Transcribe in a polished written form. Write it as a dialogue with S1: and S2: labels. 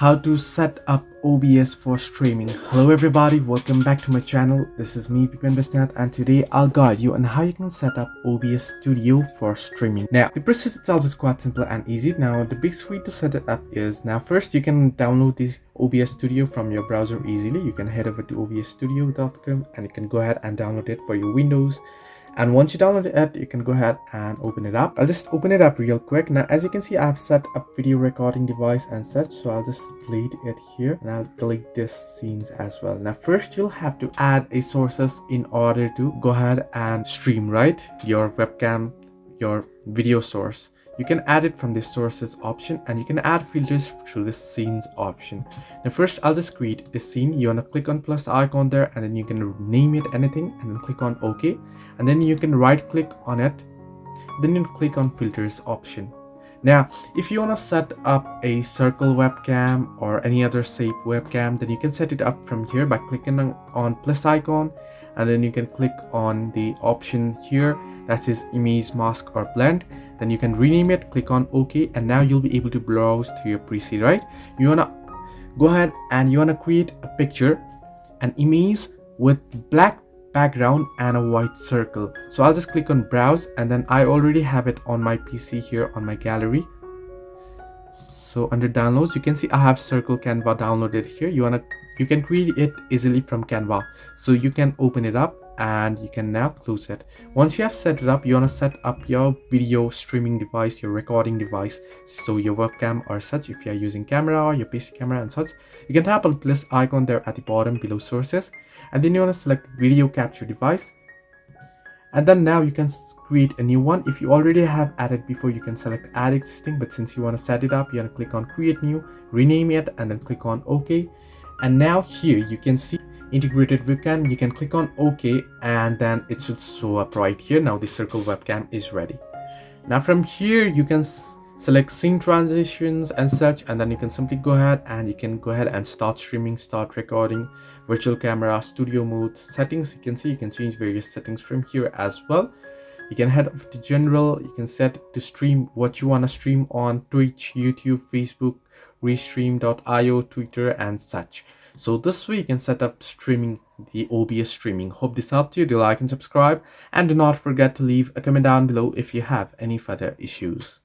S1: How to set up OBS for streaming. Hello everybody, welcome back to my channel. This is me, Pipan Besnat, and today I'll guide you on how you can set up OBS Studio for streaming. Now, the process itself is quite simple and easy. Now, the big way to set it up is, now first you can download this OBS Studio from your browser easily. You can head over to obsstudio.com and you can go ahead and download it for your Windows. And once you download it, you can go ahead and open it up. I'll just open it up real quick. Now, as you can see, I've set up video recording device and such, so I'll just delete it here and I'll delete this scenes as well. Now, first you'll have to add a sources in order to go ahead and stream, right? Your webcam, your video source. You can add it from the sources option, and you can add filters through the scenes option. Now first I'll just create a scene. You want to click on plus icon there, and then you can name it anything and then click on OK, and then you can right click on it, then you click on filters option. Now if you want to set up a circle webcam or any other shape webcam, then you can set it up from here by clicking on plus icon, and then you can click on the option here that says image, mask or blend. Then you can rename it, click on OK, and now you'll be able to browse to your preset, right? You want to go ahead and you want to create a picture, an image with black background and a white circle. So I'll just click on browse, and then I already have it on my PC here on my gallery. So under downloads, you can see I have circle Canva downloaded here. You can create it easily from Canva. So you can open it up and you can now close it. Once you have set it up, you want to set up your video streaming device, your recording device, so your webcam or such. If you are using camera or your PC camera and such, you can tap on plus icon there at the bottom below sources, and then you want to select video capture device, and then now you can create a new one. If you already have added before, you can select add existing, but since you want to set it up, you want to click on create new, rename it, and then click on OK. And now here you can see integrated webcam. You can click on OK, and then it should show up right here. Now the circle webcam is ready. Now from here you can select scene transitions and such, and then you can simply go ahead and start streaming, start recording, virtual camera, studio mode, settings. You can see you can change various settings from here as well. You can head over to general. You can set to stream what you want to stream on Twitch, YouTube, Facebook, Restream.io, Twitter and such. So this way you can set up streaming, the OBS streaming. Hope this helped you. Do like and subscribe, and do not forget to leave a comment down below if you have any further issues.